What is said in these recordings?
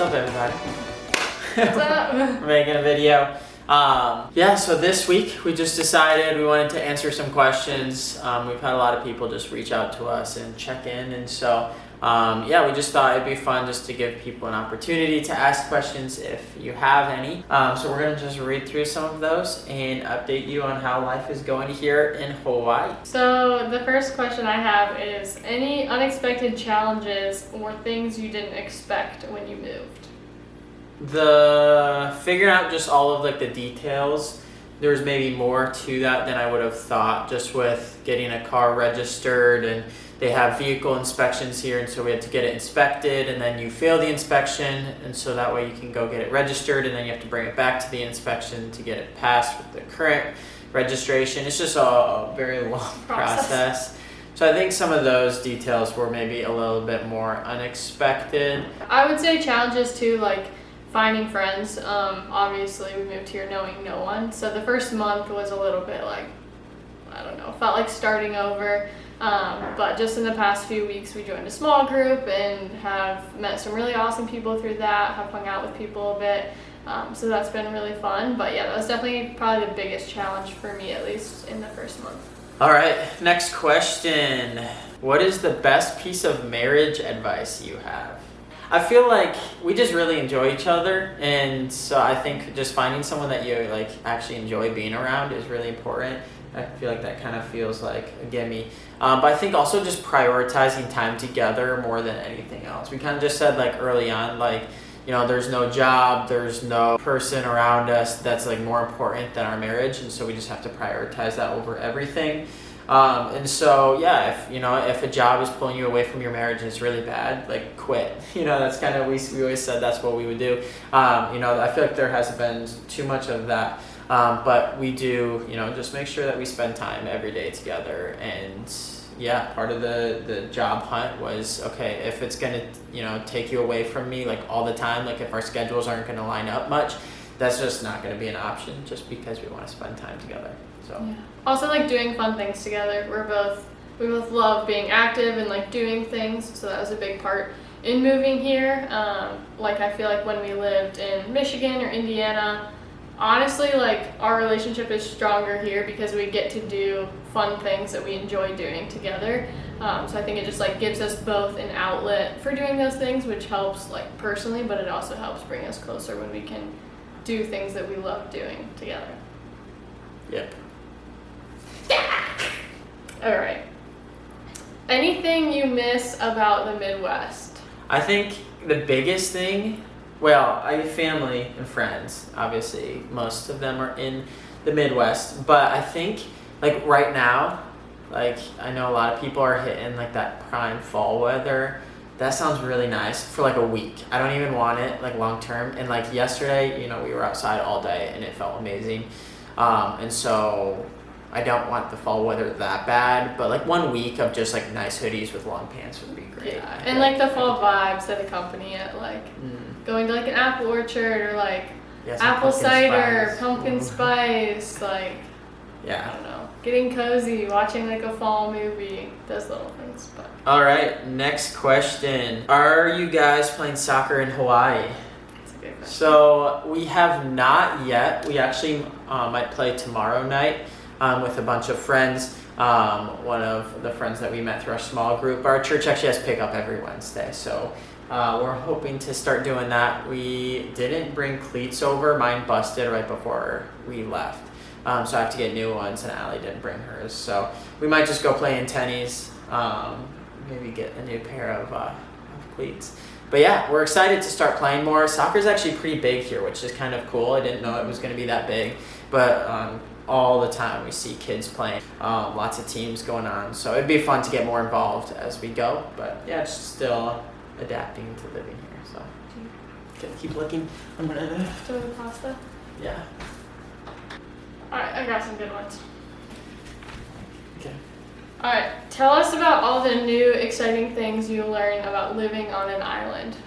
up, everybody? What's up? We're making a video. Yeah, so this week we just decided we wanted to answer some questions. We've had a lot of people just reach out to us and check in, and so yeah, we just thought it'd be fun just to give people an opportunity to ask questions if you have any. So we're gonna just read through some of those and update you on how life is going here in Hawaii. So the first question I have is, any unexpected challenges or things you didn't expect when you moved? The figuring out just all of like the details, there's maybe more to that than I would have thought, just with getting a car registered, and they have vehicle inspections here, and so we had to get it inspected, and then you fail the inspection, and so that way you can go get it registered, and then you have to bring it back to the inspection to get it passed with the current registration. It's just a very long process. So I think some of those details were maybe a little bit more unexpected. I would say challenges too, like finding friends. Obviously we moved here knowing no one, so the first month was a little bit like, I don't know, felt like starting over. But just in the past few weeks we joined a small group and have met some really awesome people through that, have hung out with people a bit, so that's been really fun. But yeah, that was definitely probably the biggest challenge for me, at least in the first month. All right, next question. What is the best piece of marriage advice you have? I feel like we just really enjoy each other, and so I think just finding someone that you like actually enjoy being around is really important. I feel like that kind of feels like a gimme. But I think also just prioritizing time together more than anything else. We kind of just said like early on, like, you know, there's no job, there's no person around us that's like more important than our marriage, and so we just have to prioritize that over everything. And so yeah, if a job is pulling you away from your marriage and it's really bad, like quit. You know, that's kind of we always said that's what we would do. You know, I feel like there hasn't been too much of that. But we do, you know, just make sure that we spend time every day together. And yeah, part of the job hunt was, okay, if it's gonna, you know, take you away from me like all the time, like if our schedules aren't gonna line up much, that's just not gonna be an option, just because we want to spend time together. So yeah. Also like doing fun things together. We both love being active and like doing things, so that was a big part in moving here. Like I feel like when we lived in Michigan or Indiana, honestly, like our relationship is stronger here because we get to do fun things that we enjoy doing together. So I think it just like gives us both an outlet for doing those things, which helps like personally, but it also helps bring us closer when we can do things that we love doing together. yep. All right. Anything you miss about the Midwest? I think the biggest thing, well, I have family and friends, obviously. Most of them are in the Midwest. But I think, like, right now, like, I know a lot of people are hitting, like, that prime fall weather. That sounds really nice for, like, a week. I don't even want it, like, long term. And, like, yesterday, you know, we were outside all day, and it felt amazing. And so I don't want the fall weather that bad. But, like, 1 week of just, like, nice hoodies with long pants would be great. Yeah, and, like, the fall vibes that accompany it, like going to like an apple orchard or like apple cider, pumpkin spice, like I don't know, getting cozy, watching like a fall movie, those little things. But all right, next question. Are you guys playing soccer in Hawaii? that's a good question. So we have not yet. We actually might play tomorrow night with a bunch of friends. One of the friends that we met through our small group. Our church actually has pickup every Wednesday, so we're hoping to start doing that. We didn't bring cleats over. Mine busted right before we left. So I have to get new ones, and Allie didn't bring hers. So we might just go play in tennies, maybe get a new pair of cleats. But yeah, we're excited to start playing more. Soccer's actually pretty big here, which is kind of cool. I didn't know it was going to be that big. But all the time we see kids playing, lots of teams going on. So it'd be fun to get more involved as we go. But yeah, it's still adapting to living here, so keep looking. I'm gonna Do the pasta? yeah. Alright, I got some good ones. Okay. Alright, tell us about all the new exciting things you learn about living on an island.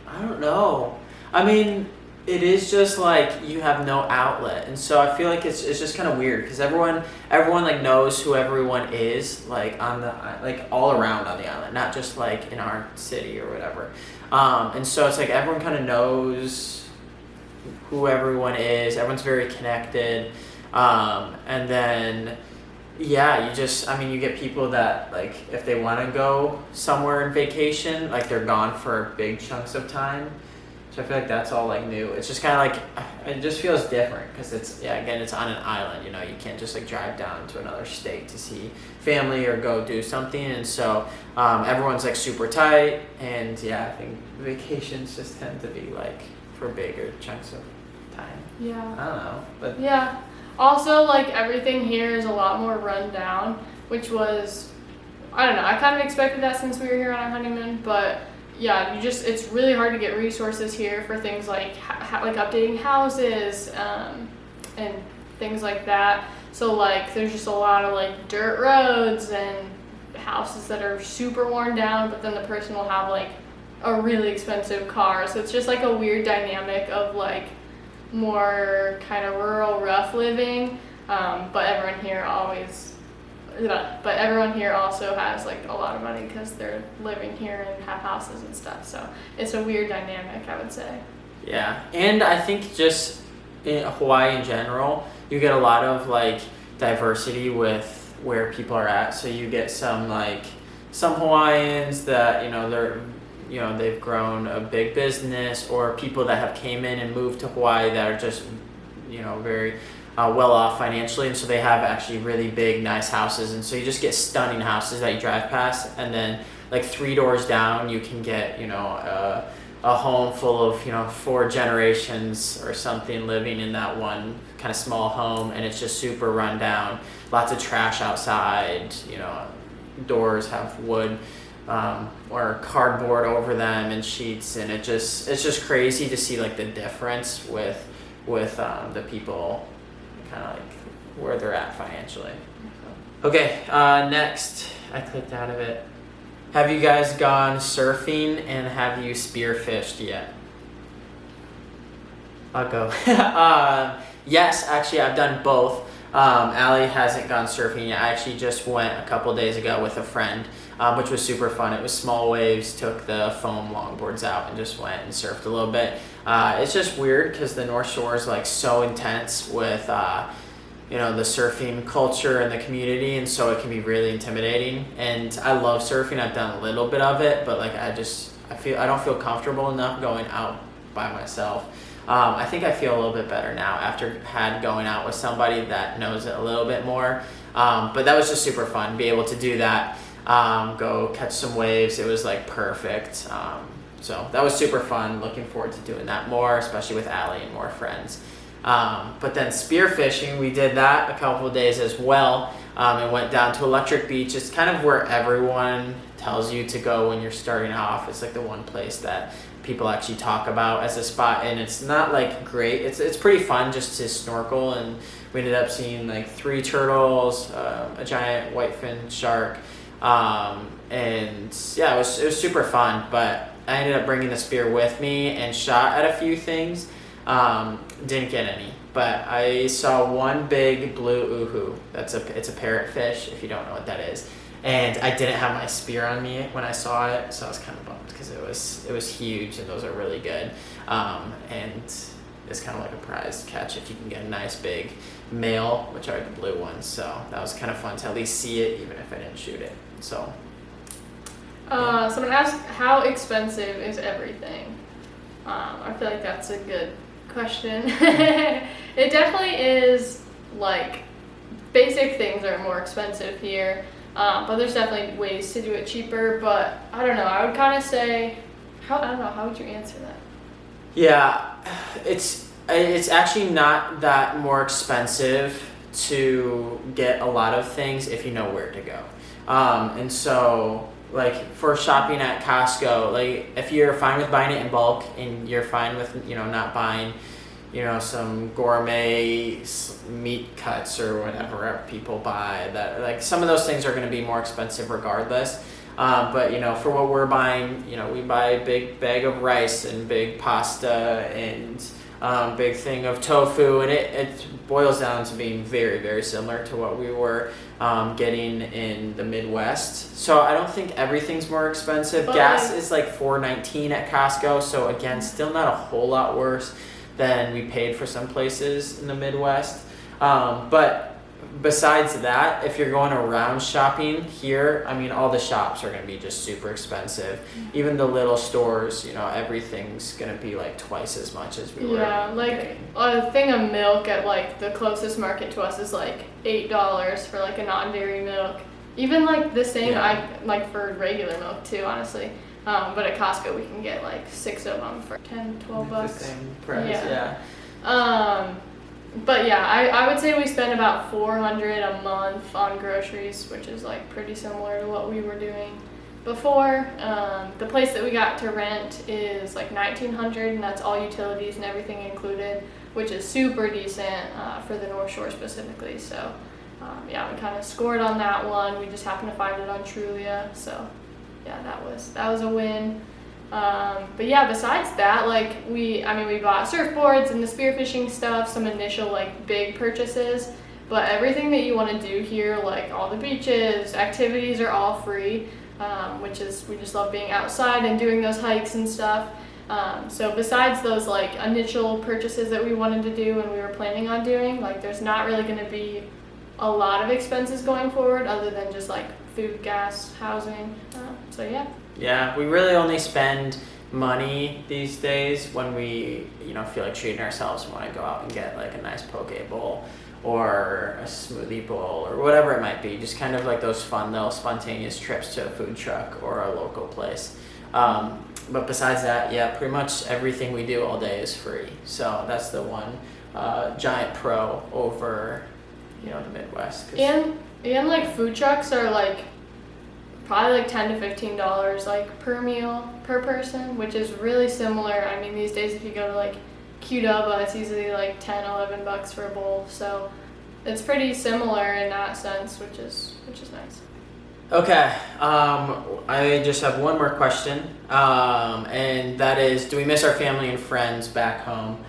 I don't know. I mean, it is just like you have no outlet, and so I feel like it's just kind of weird because everyone like knows who everyone is, like on the like all around on the island, not just like in our city or whatever. And so it's like everyone kind of knows who everyone is. Everyone's very connected, and then yeah, I mean, you get people that like if they want to go somewhere in vacation, like they're gone for big chunks of time. So I feel like that's all like new. It's just kind of like it just feels different because it's on an island. You know, you can't just like drive down to another state to see family or go do something. And so everyone's like super tight. And yeah, I think vacations just tend to be like for bigger chunks of time. Yeah. I don't know, but Yeah. Also, like everything here is a lot more run down, which was, I don't know, I kind of expected that since we were here on our honeymoon, but yeah, it's really hard to get resources here for things like like updating houses and things like that. So like there's just a lot of like dirt roads and houses that are super worn down, but then the person will have like a really expensive car. So it's just like a weird dynamic of like more kind of rural, rough living. But everyone here also has like a lot of money because they're living here and have houses and stuff. So it's a weird dynamic, I would say. yeah, and I think just in Hawaii in general, you get a lot of like diversity with where people are at. So you get some Hawaiians that they've grown a big business, or people that have came in and moved to Hawaii that are just very well off financially, and so they have actually really big nice houses, and so you just get stunning houses that you drive past, and then like 3 doors down you can get a home full of 4 generations or something living in that one kind of small home, and it's just super run down, lots of trash outside, doors have wood or cardboard over them and sheets, and it's just crazy to see like the difference with the people kind of like where they're at financially. Okay, next, I clicked out of it. Have you guys gone surfing and have you spearfished yet? I'll go. Yes, actually, I've done both. Allie hasn't gone surfing yet. I actually just went a couple days ago with a friend, which was super fun. It was small waves, took the foam longboards out and just went and surfed a little bit. It's just weird because the North Shore is like so intense with the surfing culture and the community, and so it can be really intimidating. And I love surfing. I've done a little bit of it, but like I don't feel comfortable enough going out by myself. I think I feel a little bit better now after going out with somebody that knows it a little bit more. But that was just super fun, be able to do that, go catch some waves. It was like perfect. So that was super fun. Looking forward to doing that more, especially with Allie and more friends. But then spearfishing, we did that a couple of days as well, and went down to Electric Beach. It's kind of where everyone tells you to go when you're starting off. It's like the one place that people actually talk about as a spot, and it's not like great. It's pretty fun just to snorkel, and we ended up seeing like 3 turtles, a giant whitefin shark, and yeah, it was super fun. But I ended up bringing the spear with me and shot at a few things. Didn't get any, but I saw one big blue uhu. It's a parrotfish, if you don't know what that is. And I didn't have my spear on me when I saw it, so I was kind of bummed because it was huge, and those are really good. And it's kind of like a prized catch if you can get a nice big male, which are the blue ones. So that was kind of fun to at least see it, even if I didn't shoot it. So. Someone asked, how expensive is everything? I feel like that's a good question. It definitely is, like, basic things are more expensive here, but there's definitely ways to do it cheaper. But I don't know, I would kind of say, how would you answer that? Yeah, it's actually not that more expensive to get a lot of things if you know where to go. And so, like, for shopping at Costco, like, if you're fine with buying it in bulk and you're fine with, not buying, some gourmet meat cuts or whatever people buy, that, like, some of those things are going to be more expensive regardless. But, for what we're buying, we buy a big bag of rice and big pasta and big thing of tofu, and it boils down to being very, very similar to what we were getting in the Midwest. So I don't think everything's more expensive. But Gas is like $4.19 at Costco, so again, still not a whole lot worse than we paid for some places in the Midwest. But besides that, if you're going around shopping here, I mean, all the shops are going to be just super expensive. Even the little stores, everything's going to be like twice as much as we were. Yeah, like getting. a thing of milk at like the closest market to us is like $8 for like a non-dairy milk. Even like the same, Yeah. like for regular milk too, honestly. But at Costco we can get like 6 of them for 10, 12 The bucks. same price, Yeah. yeah. But yeah, I would say we spend about $400 a month on groceries, which is like pretty similar to what we were doing before. The place that we got to rent is like $1,900, and that's all utilities and everything included, which is super decent for the North Shore specifically. So yeah, we kind of scored on that one. We just happened to find it on Trulia, so yeah, that was a win. But yeah, besides that, like we bought surfboards and the spearfishing stuff, some initial like big purchases, but everything that you want to do here, like all the beaches, activities are all free, which is, we just love being outside and doing those hikes and stuff. So besides those like initial purchases that we wanted to do and we were planning on doing, like there's not really going to be a lot of expenses going forward other than just like food, gas, housing. So yeah. Yeah, we really only spend money these days when we, feel like treating ourselves and want to go out and get like a nice poke bowl or a smoothie bowl or whatever it might be. Just kind of like those fun little spontaneous trips to a food truck or a local place. But besides that, yeah, pretty much everything we do all day is free. So that's the one giant pro over, the Midwest. And like food trucks are like probably like $10 to $15 like per meal per person, which is really similar. I mean, these days if you go to like Qdoba, it's usually like 10, 11 bucks for a bowl. So it's pretty similar in that sense, which is nice. Okay, I just have one more question, and that is, do we miss our family and friends back home?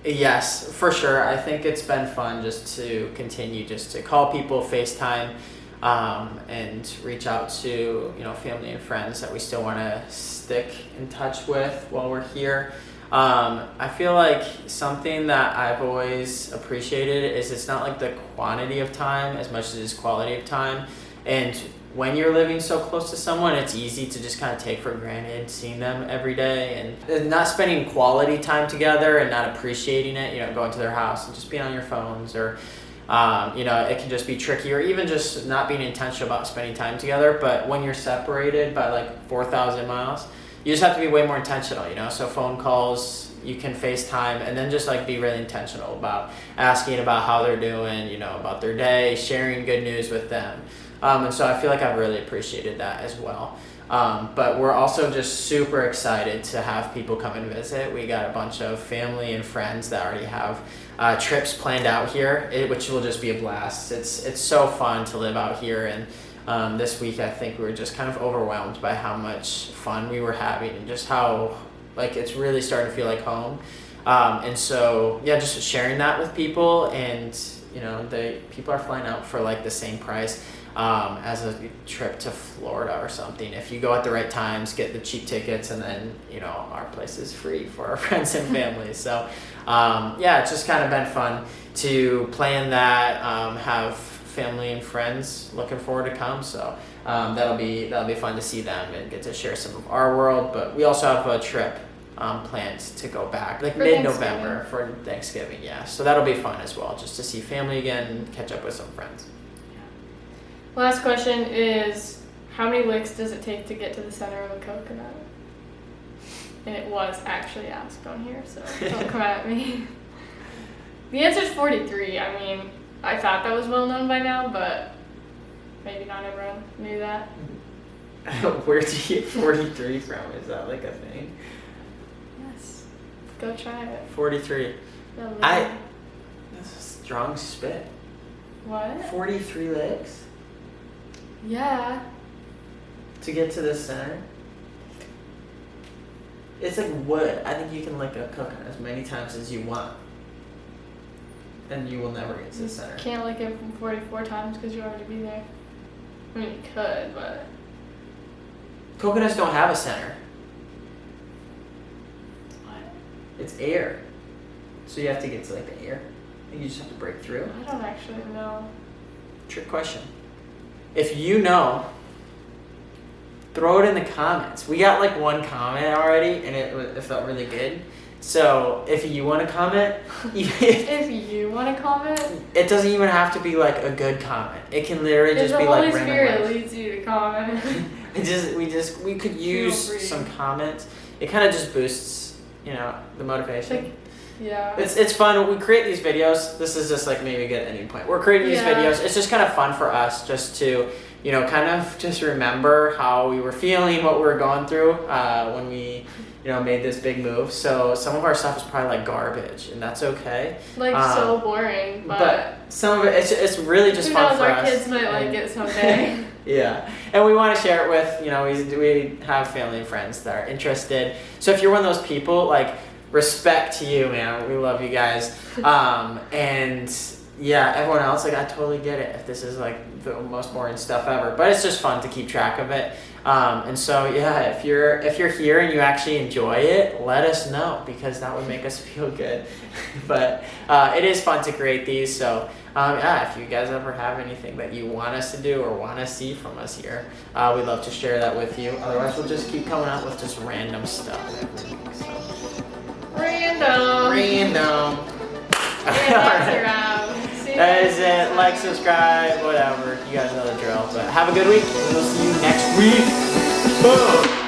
Yes, for sure. I think it's been fun just to continue just to call people, FaceTime, and reach out to family and friends that we still want to stick in touch with while we're here. I feel like something that I've always appreciated is it's not like the quantity of time as much as it's quality of time. And when you're living so close to someone, it's easy to just kind of take for granted seeing them every day and not spending quality time together and not appreciating it, going to their house and just being on your phones or, it can just be tricky, or even just not being intentional about spending time together. But when you're separated by like 4,000 miles, you just have to be way more intentional, so phone calls, you can FaceTime, and then just like be really intentional about asking about how they're doing, about their day, sharing good news with them. And so I feel like I've really appreciated that as well. But we're also just super excited to have people come and visit. We got a bunch of family and friends that already have trips planned out here, which will just be a blast. It's so fun to live out here, and this week I think we were just kind of overwhelmed by how much fun we were having and just how like it's really starting to feel like home. And so yeah, just sharing that with people, and the people are flying out for like the same price as a trip to Florida or something. If you go at the right times, get the cheap tickets, and then our place is free for our friends and family. So yeah, it's just kind of been fun to plan that, have family and friends looking forward to come. So that'll be fun to see them and get to share some of our world. But we also have a trip planned to go back like For mid-November for Thanksgiving. Yeah, so that'll be fun as well, just to see family again and catch up with some friends. Last question is, how many licks does it take to get to the center of a coconut? And it was actually asked on here, so don't come at me. The answer is 43. I mean, I thought that was well known by now, but maybe not everyone knew that. Where do you get 43 from? Is that like a thing? Yes. Go try it. 43. No, That's a strong spit. What? 43 licks Yeah. to get to the center? It's like wood. I think you can lick a coconut as many times as you want. And you will never get to the center. Can't lick it 44 times because you'll already be there. I mean, you could, but. Coconuts don't have a center. What? It's air. So you have to get to like the air. And you just have to break through. I don't actually know. Trick question. If you know, throw it in the comments. We got like one comment already, and it felt really good. So if you want to comment, If you want to comment, it doesn't even have to be like a good comment. It can literally if just the be Holy like random. Spirit ones. leads you to comment. We could use free. some comments. It kind of just boosts, the motivation. Like, yeah. It's fun. We create these videos. This is just like maybe a good ending point. We're creating these Yeah. videos. It's just kind of fun for us just to, kind of just remember how we were feeling, what we were going through when we, made this big move. So some of our stuff is probably like garbage, and that's okay. Like so boring, But some of it, it's really just who fun knows, for our us. kids might like it someday. Yeah, and we want to share it with, we have family and friends that are interested. So if you're one of those people, like, respect to you, man. We love you guys. And yeah, everyone else, like, I totally get it if this is like the most boring stuff ever, but it's just fun to keep track of it. And so yeah, if you're here and you actually enjoy it, let us know, because that would make us feel good. But it is fun to create these. So yeah, if you guys ever have anything that you want us to do or want to see from us here, we'd love to share that with you. Otherwise, we'll just keep coming up with just random stuff every week. So. Random. All Yeah, right. around. That is it. Like, subscribe, whatever. You guys know the drill. But have a good week. We'll see you next week. Boom.